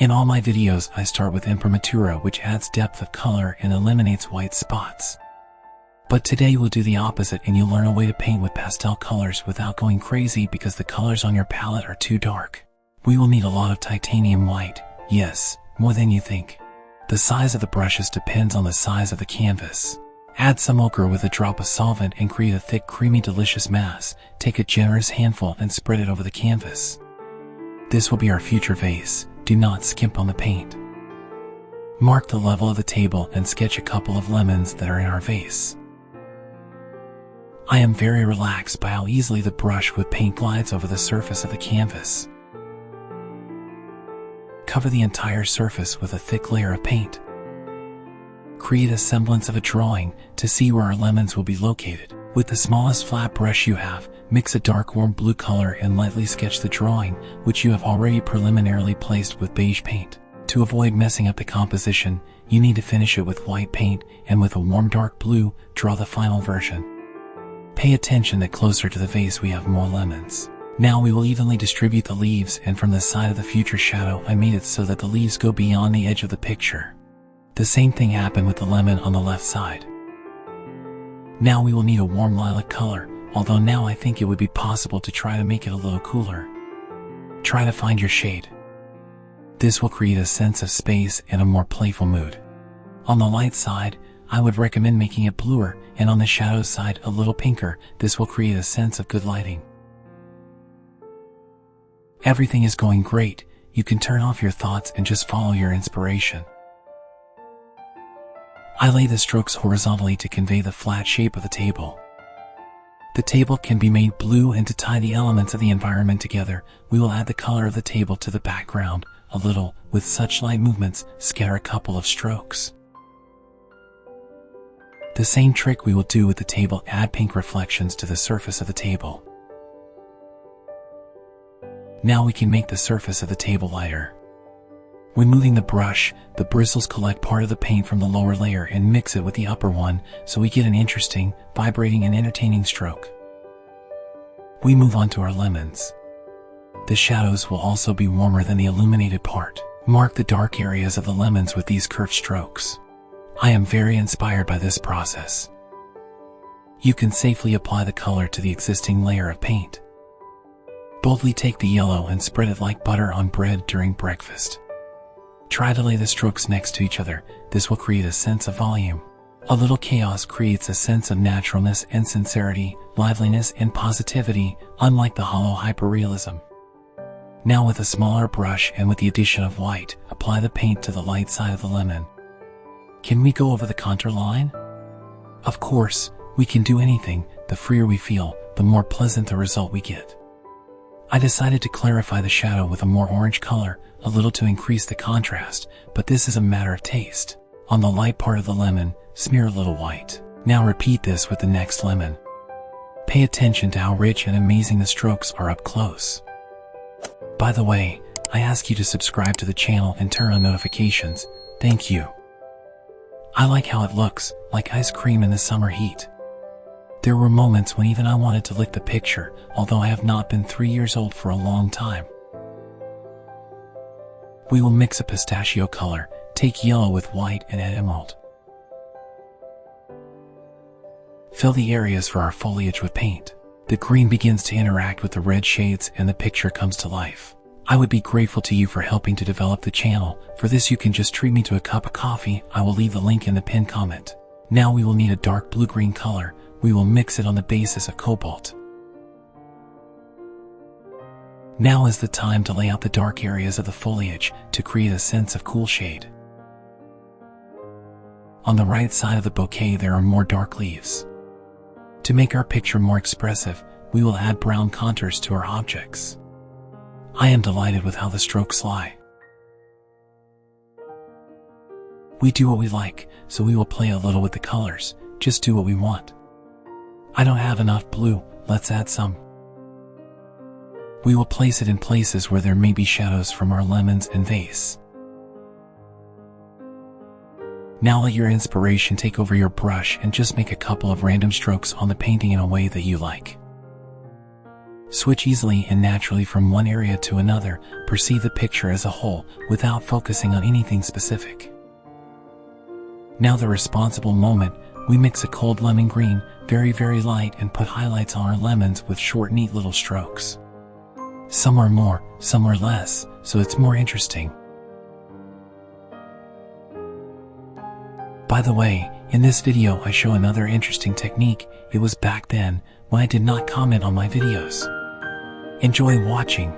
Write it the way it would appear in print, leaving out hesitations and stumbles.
In all my videos, I start with imprimatura, which adds depth of color and eliminates white spots. But today we'll do the opposite and you'll learn a way to paint with pastel colors without going crazy because the colors on your palette are too dark. We will need a lot of titanium white, yes, more than you think. The size of the brushes depends on the size of the canvas. Add some ochre with a drop of solvent and create a thick, creamy, delicious mass. Take a generous handful and spread it over the canvas. This will be our future vase. Do not skimp on the paint. Mark the level of the table and sketch a couple of lemons that are in our vase. I am very relaxed by how easily the brush with paint glides over the surface of the canvas. Cover the entire surface with a thick layer of paint. Create a semblance of a drawing to see where our lemons will be located. With the smallest flat brush you have, mix a dark warm blue color and lightly sketch the drawing, which you have already preliminarily placed with beige paint. To avoid messing up the composition, you need to finish it with white paint, and with a warm dark blue, draw the final version. Pay attention that closer to the vase we have more lemons. Now we will evenly distribute the leaves, and from the side of the future shadow I made it so that the leaves go beyond the edge of the picture. The same thing happened with the lemon on the left side. Now we will need a warm lilac color, although now I think it would be possible to try to make it a little cooler. Try to find your shade. This will create a sense of space and a more playful mood. On the light side, I would recommend making it bluer, and on the shadow side a little pinker. This will create a sense of good lighting. Everything is going great. You can turn off your thoughts and just follow your inspiration. I lay the strokes horizontally to convey the flat shape of the table. The table can be made blue, and to tie the elements of the environment together, we will add the color of the table to the background a little. With such light movements, scatter a couple of strokes. The same trick we will do with the table. Add pink reflections to the surface of the table. Now we can make the surface of the table lighter. When moving the brush, the bristles collect part of the paint from the lower layer and mix it with the upper one, so we get an interesting, vibrating and entertaining stroke. We move on to our lemons. The shadows will also be warmer than the illuminated part. Mark the dark areas of the lemons with these curved strokes. I am very inspired by this process. You can safely apply the color to the existing layer of paint. Boldly take the yellow and spread it like butter on bread during breakfast. Try to lay the strokes next to each other. This will create a sense of volume. A little chaos creates a sense of naturalness and sincerity, liveliness and positivity, unlike the hollow hyperrealism. Now with a smaller brush and with the addition of white, apply the paint to the light side of the lemon. Can we go over the contour line? Of course, we can do anything. The freer we feel, the more pleasant the result we get. I decided to clarify the shadow with a more orange color, a little to increase the contrast, but this is a matter of taste. On the light part of the lemon, smear a little white. Now repeat this with the next lemon. Pay attention to how rich and amazing the strokes are up close. By the way, I ask you to subscribe to the channel and turn on notifications. Thank you. I like how it looks, like ice cream in the summer heat. There were moments when even I wanted to lick the picture, although I have not been 3 years old for a long time. We will mix a pistachio color, take yellow with white and add emerald. Fill the areas for our foliage with paint. The green begins to interact with the red shades and the picture comes to life. I would be grateful to you for helping to develop the channel. For this you can just treat me to a cup of coffee. I will leave the link in the pinned comment. Now we will need a dark blue-green color. We will mix it on the basis of cobalt. Now is the time to lay out the dark areas of the foliage to create a sense of cool shade. On the right side of the bouquet there are more dark leaves. To make our picture more expressive, we will add brown contours to our objects. I am delighted with how the strokes lie. We do what we like, so we will play a little with the colors. Just do what we want. I don't have enough blue, let's add some. We will place it in places where there may be shadows from our lemons and vase. Now let your inspiration take over your brush and just make a couple of random strokes on the painting in a way that you like. Switch easily and naturally from one area to another, perceive the picture as a whole without focusing on anything specific. Now the responsible moment, we mix a cold lemon green, very light, and put highlights on our lemons with short neat little strokes. Some are more, some are less, so it's more interesting. By the way, in this video I show another interesting technique. It was back then, when I did not comment on my videos. Enjoy watching.